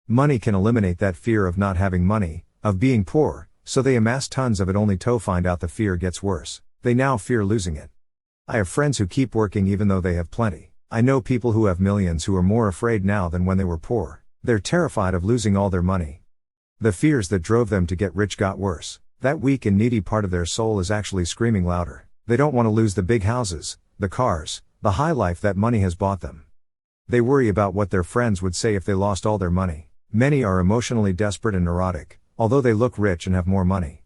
money can eliminate that fear of not having money, of being poor, so they amass tons of it only to find out the fear gets worse. They now fear losing it. I have friends who keep working even though they have plenty. I know people who have millions who are more afraid now than when they were poor. They're terrified of losing all their money. The fears that drove them to get rich got worse. That weak and needy part of their soul is actually screaming louder. They don't want to lose the big houses, the cars, the high life that money has bought them. They worry about what their friends would say if they lost all their money. Many are emotionally desperate and neurotic, although they look rich and have more money.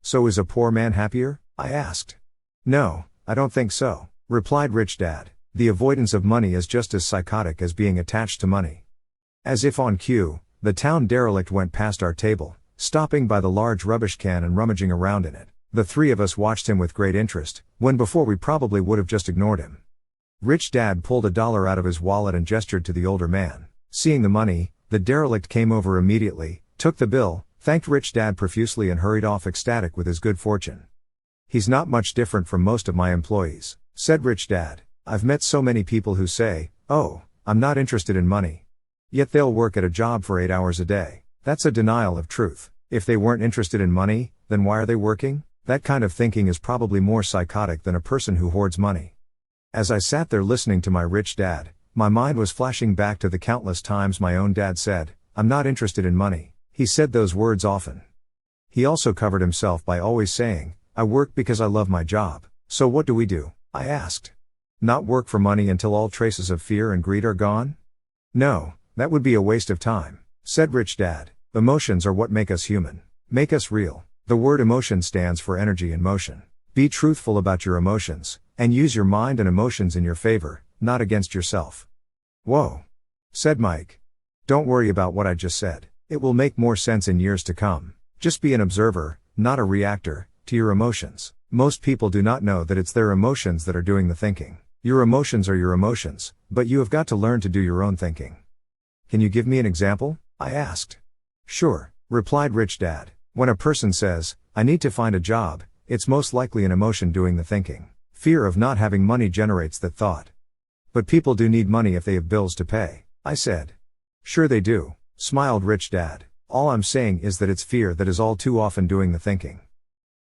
So is a poor man happier? I asked. No, I don't think so, replied Rich Dad. The avoidance of money is just as psychotic as being attached to money. As if on cue, the town derelict went past our table, stopping by the large rubbish can and rummaging around in it. The three of us watched him with great interest, when before we probably would have just ignored him. Rich Dad pulled $1 out of his wallet and gestured to the older man. Seeing the money, the derelict came over immediately, took the bill, thanked Rich Dad profusely and hurried off ecstatic with his good fortune. He's not much different from most of my employees, said Rich Dad. I've met so many people who say, oh, I'm not interested in money. Yet they'll work at a job for 8 hours a day. That's a denial of truth. If they weren't interested in money, then why are they working? That kind of thinking is probably more psychotic than a person who hoards money. As I sat there listening to my Rich Dad, my mind was flashing back to the countless times my own dad said, I'm not interested in money. He said those words often. He also covered himself by always saying, "I work because I love my job." "So what do we do?" I asked. "Not work for money until all traces of fear and greed are gone?" "No, that would be a waste of time," said Rich Dad. "Emotions are what make us human. Make us real." The word emotion stands for energy in motion. Be truthful about your emotions, and use your mind and emotions in your favor, not against yourself. "Whoa," said Mike. "Don't worry about what I just said. It will make more sense in years to come. Just be an observer, not a reactor, to your emotions." Most people do not know that it's their emotions that are doing the thinking. Your emotions are your emotions, but you have got to learn to do your own thinking. "Can you give me an example?" I asked. "Sure," replied Rich Dad. "When a person says, 'I need to find a job,' it's most likely an emotion doing the thinking. Fear of not having money generates that thought." "But people do need money if they have bills to pay," I said. "Sure they do," smiled Rich Dad. "All I'm saying is that it's fear that is all too often doing the thinking."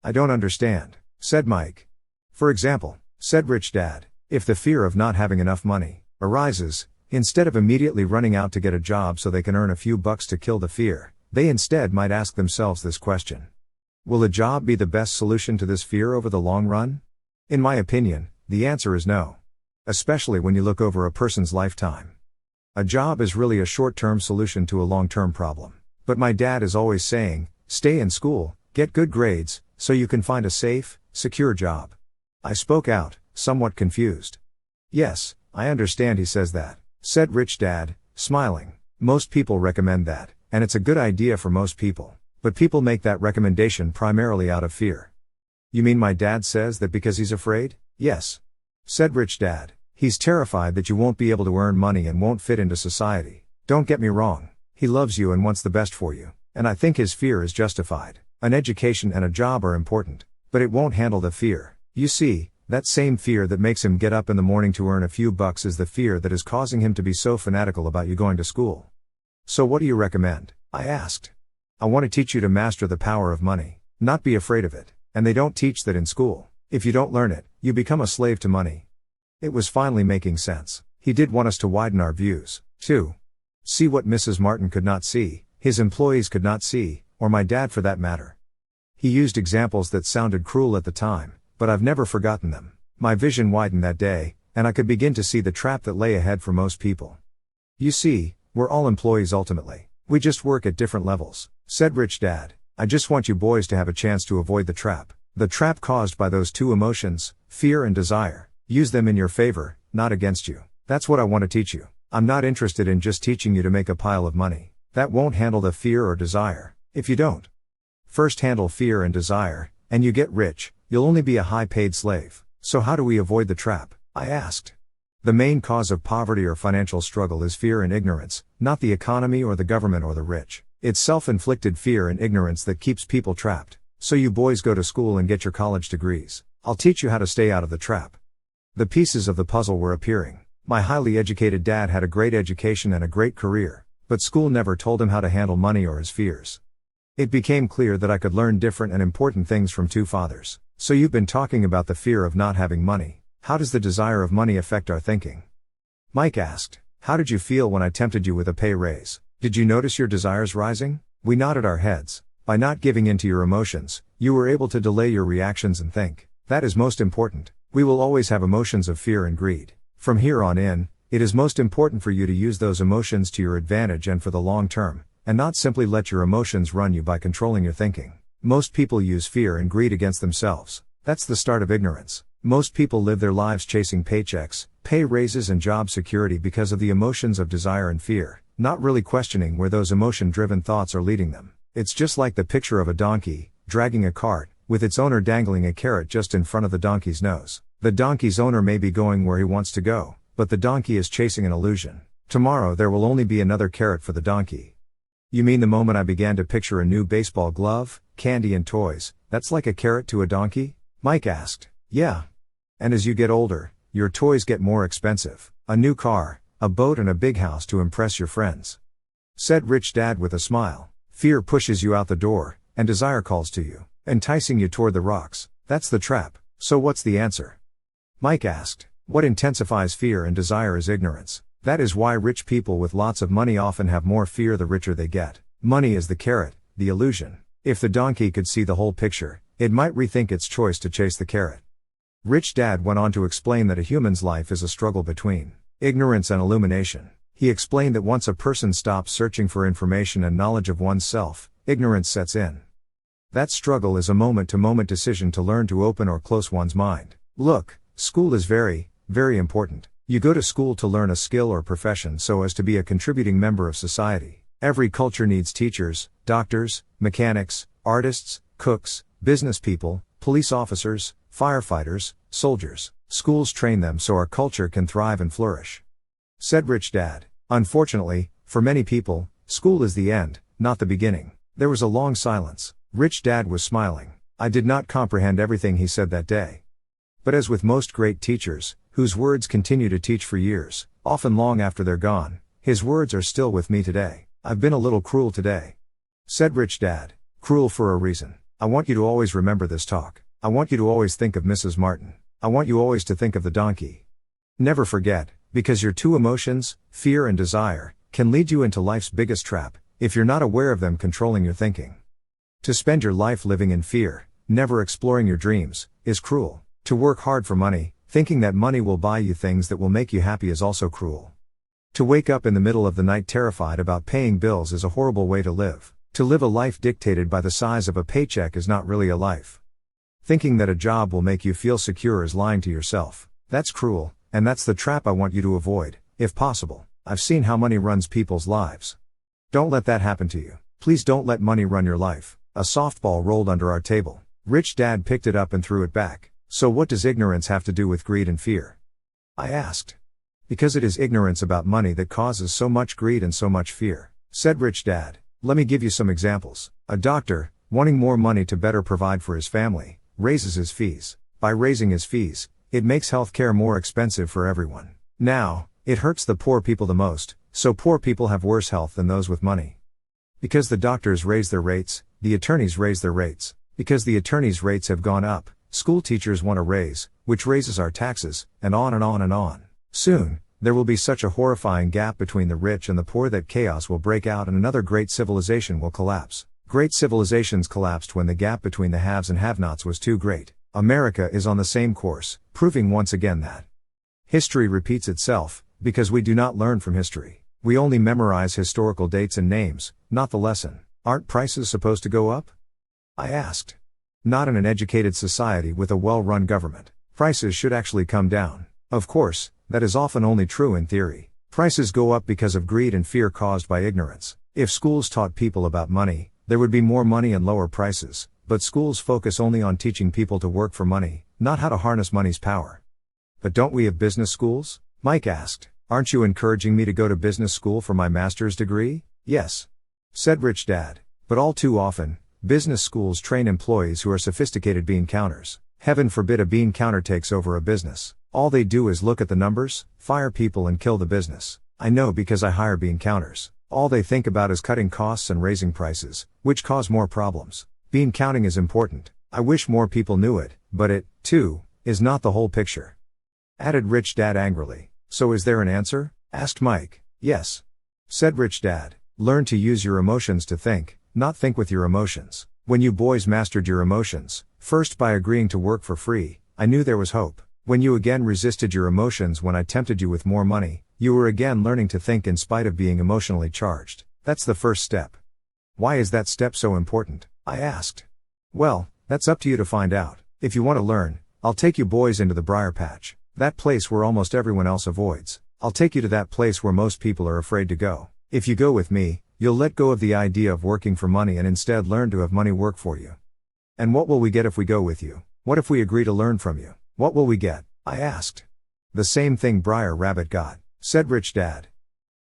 "I don't understand," said Mike. "For example," said Rich Dad, "if the fear of not having enough money arises, instead of immediately running out to get a job so they can earn a few bucks to kill the fear, they instead might ask themselves this question: will a job be the best solution to this fear over the long run? In my opinion, the answer is no. Especially when you look over a person's lifetime. A job is really a short-term solution to a long-term problem. But my dad is always saying, stay in school, get good grades, so you can find a safe, secure job. I spoke out, somewhat confused. Yes, I understand he says that, said Rich Dad, smiling. Most people recommend that, and it's a good idea for most people. But people make that recommendation primarily out of fear. You mean my dad says that because he's afraid? Yes, said Rich Dad. He's terrified that you won't be able to earn money and won't fit into society. Don't get me wrong, he loves you and wants the best for you, and I think his fear is justified. An education and a job are important, but it won't handle the fear. You see, that same fear that makes him get up in the morning to earn a few bucks is the fear that is causing him to be so fanatical about you going to school. So what do you recommend? I asked. I want to teach you to master the power of money, not be afraid of it, and they don't teach that in school. If you don't learn it, you become a slave to money. It was finally making sense. He did want us to widen our views, too. See what Mrs. Martin could not see, his employees could not see, or my dad for that matter. He used examples that sounded cruel at the time, but I've never forgotten them. My vision widened that day, and I could begin to see the trap that lay ahead for most people. You see, we're all employees ultimately. We just work at different levels, said Rich Dad. I just want you boys to have a chance to avoid the trap. The trap caused by those two emotions, fear and desire. Use them in your favor, not against you. That's what I want to teach you. I'm not interested in just teaching you to make a pile of money. That won't handle the fear or desire. If you don't first handle fear and desire, and you get rich, you'll only be a high-paid slave. So how do we avoid the trap? I asked. The main cause of poverty or financial struggle is fear and ignorance, not the economy or the government or the rich. It's self-inflicted fear and ignorance that keeps people trapped. So you boys go to school and get your college degrees. I'll teach you how to stay out of the trap. The pieces of the puzzle were appearing. My highly educated dad had a great education and a great career, but school never told him how to handle money or his fears. It became clear that I could learn different and important things from two fathers. So you've been talking about the fear of not having money. How does the desire of money affect our thinking? Mike asked. How did you feel when I tempted you with a pay raise? Did you notice your desires rising? We nodded our heads. By not giving in to your emotions, you were able to delay your reactions and think. That is most important. We will always have emotions of fear and greed. From here on in, it is most important for you to use those emotions to your advantage and for the long term, and not simply let your emotions run you by controlling your thinking. Most people use fear and greed against themselves. That's the start of ignorance. Most people live their lives chasing paychecks, pay raises and job security because of the emotions of desire and fear, not really questioning where those emotion-driven thoughts are leading them. It's just like the picture of a donkey, dragging a cart, with its owner dangling a carrot just in front of the donkey's nose. The donkey's owner may be going where he wants to go, but the donkey is chasing an illusion. Tomorrow there will only be another carrot for the donkey. You mean the moment I began to picture a new baseball glove, candy and toys, that's like a carrot to a donkey? Mike asked. Yeah. And as you get older, your toys get more expensive. A new car, a boat and a big house to impress your friends. Said Rich Dad with a smile. Fear pushes you out the door, and desire calls to you, enticing you toward the rocks. That's the trap. So what's the answer? Mike asked. What intensifies fear and desire is ignorance. That is why rich people with lots of money often have more fear the richer they get. Money is the carrot, the illusion. If the donkey could see the whole picture, it might rethink its choice to chase the carrot. Rich Dad went on to explain that a human's life is a struggle between ignorance and illumination. He explained that once a person stops searching for information and knowledge of oneself, ignorance sets in. That struggle is a moment-to-moment decision to learn to open or close one's mind. Look, school is very, very important. You go to school to learn a skill or profession so as to be a contributing member of society. Every culture needs teachers, doctors, mechanics, artists, cooks, business people, police officers, firefighters, soldiers. Schools train them so our culture can thrive and flourish. Said Rich Dad. Unfortunately, for many people, school is the end, not the beginning. There was a long silence. Rich Dad was smiling. I did not comprehend everything he said that day. But as with most great teachers, whose words continue to teach for years, often long after they're gone, his words are still with me today. I've been a little cruel today. Said Rich Dad. Cruel for a reason. I want you to always remember this talk. I want you to always think of Mrs. Martin. I want you always to think of the donkey. Never forget, because your two emotions, fear and desire, can lead you into life's biggest trap, if you're not aware of them controlling your thinking. To spend your life living in fear, never exploring your dreams, is cruel. To work hard for money, thinking that money will buy you things that will make you happy is also cruel. To wake up in the middle of the night terrified about paying bills is a horrible way to live. To live a life dictated by the size of a paycheck is not really a life. Thinking that a job will make you feel secure is lying to yourself. That's cruel, and that's the trap I want you to avoid, if possible. I've seen how money runs people's lives. Don't let that happen to you. Please don't let money run your life. A softball rolled under our table. Rich Dad picked it up and threw it back. So what does ignorance have to do with greed and fear? I asked. Because it is ignorance about money that causes so much greed and so much fear. Said Rich Dad. Let me give you some examples. A doctor, wanting more money to better provide for his family, raises his fees. By raising his fees, it makes healthcare more expensive for everyone. Now, it hurts the poor people the most, so poor people have worse health than those with money. Because the doctors raise their rates, the attorneys raise their rates. Because the attorneys' rates have gone up, school teachers want a raise, which raises our taxes, and on and on and on. Soon, there will be such a horrifying gap between the rich and the poor that chaos will break out and another great civilization will collapse. Great civilizations collapsed when the gap between the haves and have-nots was too great. America is on the same course, proving once again that history repeats itself, because we do not learn from history. We only memorize historical dates and names, not the lesson. Aren't prices supposed to go up? I asked. Not in an educated society with a well-run government. Prices should actually come down. Of course, that is often only true in theory. Prices go up because of greed and fear caused by ignorance. If schools taught people about money, there would be more money and lower prices, but schools focus only on teaching people to work for money, not how to harness money's power. But don't we have business schools? Mike asked. Aren't you encouraging me to go to business school for my master's degree? Yes. Said Rich Dad. But all too often, business schools train employees who are sophisticated bean counters. Heaven forbid a bean counter takes over a business. All they do is look at the numbers, fire people and kill the business. I know because I hire bean counters. All they think about is cutting costs and raising prices, which cause more problems. Bean counting is important. I wish more people knew it, but it, too, is not the whole picture. Added Rich Dad angrily. So is there an answer? Asked Mike. Yes. Said Rich Dad. Learn to use your emotions to think, not think with your emotions. When you boys mastered your emotions, first by agreeing to work for free, I knew there was hope. When you again resisted your emotions when I tempted you with more money, you were again learning to think in spite of being emotionally charged. That's the first step. Why is that step so important? I asked. Well, that's up to you to find out. If you want to learn, I'll take you boys into the briar patch. That place where almost everyone else avoids. I'll take you to that place where most people are afraid to go. If you go with me, you'll let go of the idea of working for money and instead learn to have money work for you. And what will we get if we go with you? What if we agree to learn from you? What will we get? I asked. The same thing Briar Rabbit got. Said Rich Dad.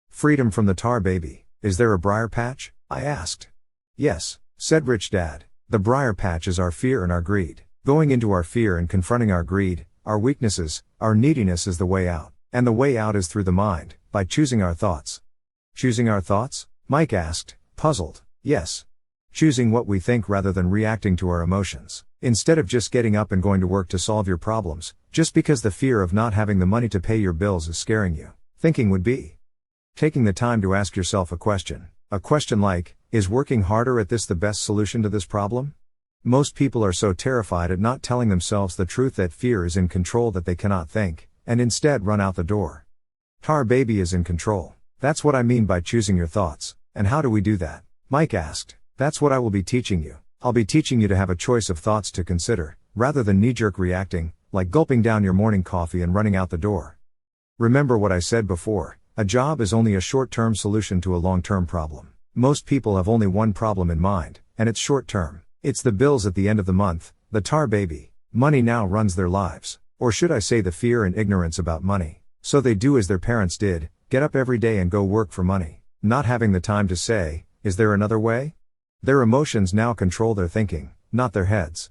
Freedom from the tar baby. Is there a briar patch? I asked. Yes, said Rich Dad. The briar patch is our fear and our greed. Going into our fear and confronting our greed, our weaknesses, our neediness is the way out. And the way out is through the mind, by choosing our thoughts. Choosing our thoughts? Mike asked, puzzled. Yes. Choosing what we think rather than reacting to our emotions. Instead of just getting up and going to work to solve your problems, just because the fear of not having the money to pay your bills is scaring you. Thinking would be taking the time to ask yourself a question. A question like, is working harder at this the best solution to this problem? Most people are so terrified at not telling themselves the truth that fear is in control that they cannot think, and instead run out the door. Tar baby is in control. That's what I mean by choosing your thoughts. And how do we do that? Mike asked. That's what I will be teaching you. I'll be teaching you to have a choice of thoughts to consider, rather than knee-jerk reacting, like gulping down your morning coffee and running out the door. Remember what I said before, a job is only a short-term solution to a long-term problem. Most people have only one problem in mind, and it's short-term. It's the bills at the end of the month, the tar baby. Money now runs their lives. Or should I say the fear and ignorance about money. So they do as their parents did, get up every day and go work for money, not having the time to say, is there another way? Their emotions now control their thinking, not their heads.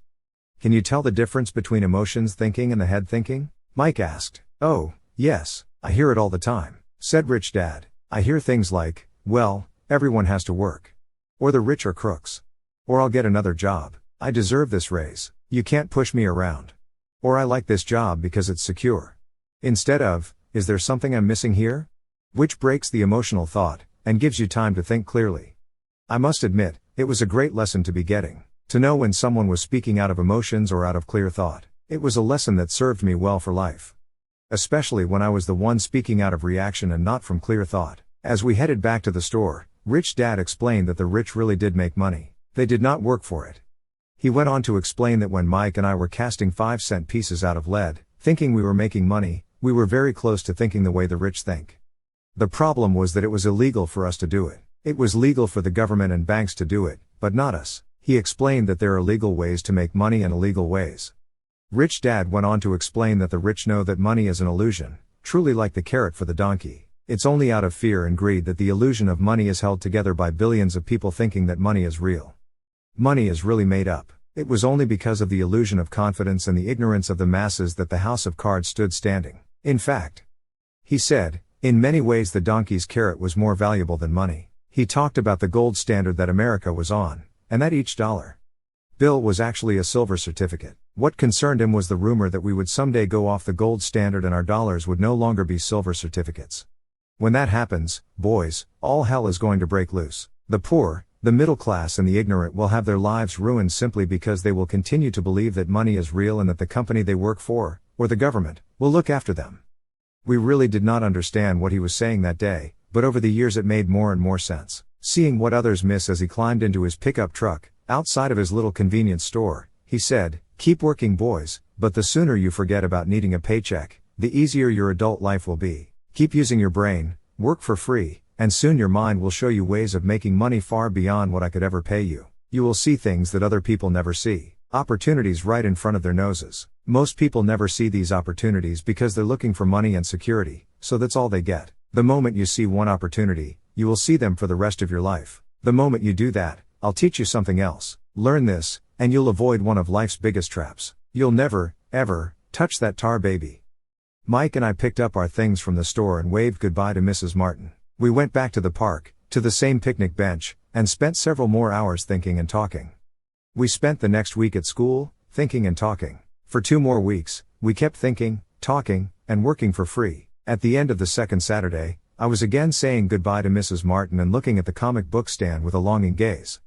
Can you tell the difference between emotions thinking and the head thinking? Mike asked. Oh, yes, I hear it all the time, said Rich Dad. I hear things like, well, everyone has to work. Or the rich are crooks. Or I'll get another job. I deserve this raise. You can't push me around. Or I like this job because it's secure. Instead of, is there something I'm missing here? Which breaks the emotional thought, and gives you time to think clearly. I must admit, it was a great lesson to be getting. To know when someone was speaking out of emotions or out of clear thought. It was a lesson that served me well for life. Especially when I was the one speaking out of reaction and not from clear thought. As we headed back to the store, Rich Dad explained that the rich really did make money. They did not work for it. He went on to explain that when Mike and I were casting 5-cent pieces out of lead, thinking we were making money, we were very close to thinking the way the rich think. The problem was that it was illegal for us to do it. It was legal for the government and banks to do it, but not us. He explained that there are legal ways to make money and illegal ways. Rich Dad went on to explain that the rich know that money is an illusion, truly like the carrot for the donkey. It's only out of fear and greed that the illusion of money is held together by billions of people thinking that money is real. Money is really made up. It was only because of the illusion of confidence and the ignorance of the masses that the house of cards stood standing. In fact, he said, in many ways the donkey's carrot was more valuable than money. He talked about the gold standard that America was on, and that each dollar bill was actually a silver certificate. What concerned him was the rumor that we would someday go off the gold standard and our dollars would no longer be silver certificates. When that happens, boys, all hell is going to break loose. The poor, the middle class and the ignorant will have their lives ruined simply because they will continue to believe that money is real and that the company they work for, or the government, will look after them. We really did not understand what he was saying that day, but over the years it made more and more sense. Seeing what others miss as he climbed into his pickup truck, outside of his little convenience store, he said, keep working boys, but the sooner you forget about needing a paycheck, the easier your adult life will be. Keep using your brain, work for free, and soon your mind will show you ways of making money far beyond what I could ever pay you. You will see things that other people never see. Opportunities right in front of their noses. Most people never see these opportunities because they're looking for money and security, so that's all they get. The moment you see one opportunity, you will see them for the rest of your life. The moment you do that, I'll teach you something else. Learn this, and you'll avoid one of life's biggest traps. You'll never, ever, touch that tar baby. Mike and I picked up our things from the store and waved goodbye to Mrs. Martin. We went back to the park, to the same picnic bench, and spent several more hours thinking and talking. We spent the next week at school, thinking and talking. For 2 more weeks, we kept thinking, talking, and working for free. At the end of the second Saturday, I was again saying goodbye to Mrs. Martin and looking at the comic book stand with a longing gaze.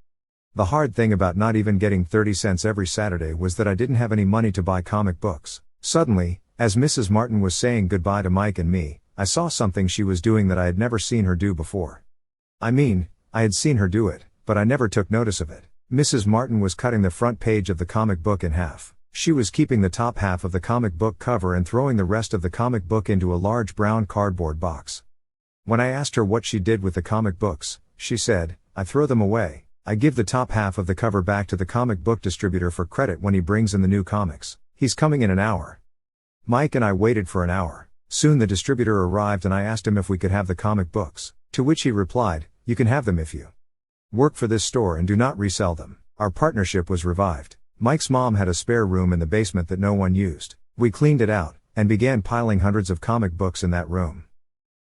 The hard thing about not even getting 30 cents every Saturday was that I didn't have any money to buy comic books. Suddenly, as Mrs. Martin was saying goodbye to Mike and me, I saw something she was doing that I had never seen her do before. I mean, I had seen her do it, but I never took notice of it. Mrs. Martin was cutting the front page of the comic book in half. She was keeping the top half of the comic book cover and throwing the rest of the comic book into a large brown cardboard box. When I asked her what she did with the comic books, she said, I throw them away. I give the top half of the cover back to the comic book distributor for credit when he brings in the new comics. He's coming in an hour. Mike and I waited for an hour. Soon the distributor arrived and I asked him if we could have the comic books, to which he replied, you can have them if you work for this store and do not resell them. Our partnership was revived. Mike's mom had a spare room in the basement that no one used. We cleaned it out, and began piling hundreds of comic books in that room.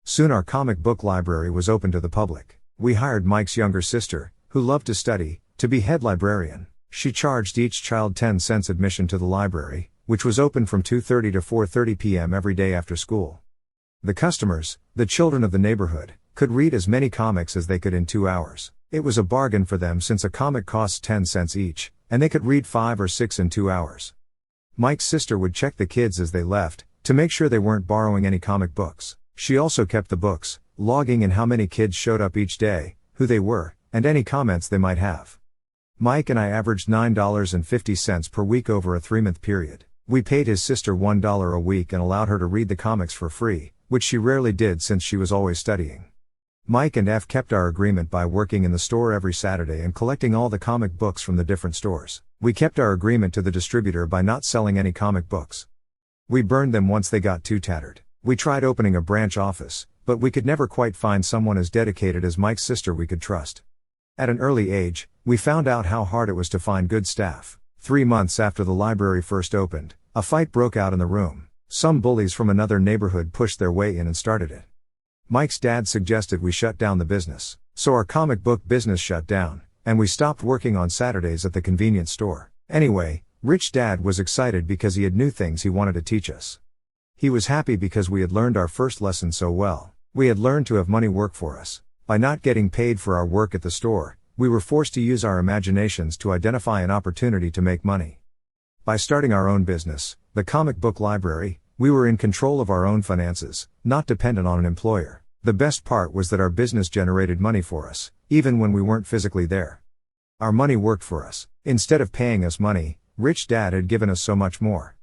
Soon our comic book library was open to the public. We hired Mike's younger sister, who loved to study, to be head librarian. She charged each child 10 cents admission to the library, which was open from 2:30 to 4:30 p.m. every day after school. The customers, the children of the neighborhood, could read as many comics as they could in 2 hours. It was a bargain for them since a comic costs 10 cents each, and they could read 5 or 6 in 2 hours. Mike's sister would check the kids as they left, to make sure they weren't borrowing any comic books. She also kept the books, logging in how many kids showed up each day, who they were, and any comments they might have. Mike and I averaged $9.50 per week over a 3-month period. We paid his sister $1 a week and allowed her to read the comics for free, which she rarely did since she was always studying. Mike and F kept our agreement by working in the store every Saturday and collecting all the comic books from the different stores. We kept our agreement to the distributor by not selling any comic books. We burned them once they got too tattered. We tried opening a branch office, but we could never quite find someone as dedicated as Mike's sister we could trust. At an early age, we found out how hard it was to find good staff. 3 months after the library first opened, a fight broke out in the room. Some bullies from another neighborhood pushed their way in and started it. Mike's dad suggested we shut down the business, so our comic book business shut down, and we stopped working on Saturdays at the convenience store. Anyway, Rich Dad was excited because he had new things he wanted to teach us. He was happy because we had learned our first lesson so well. We had learned to have money work for us. By not getting paid for our work at the store, we were forced to use our imaginations to identify an opportunity to make money. By starting our own business, the comic book library, we were in control of our own finances, not dependent on an employer. The best part was that our business generated money for us, even when we weren't physically there. Our money worked for us. Instead of paying us money, Rich Dad had given us so much more.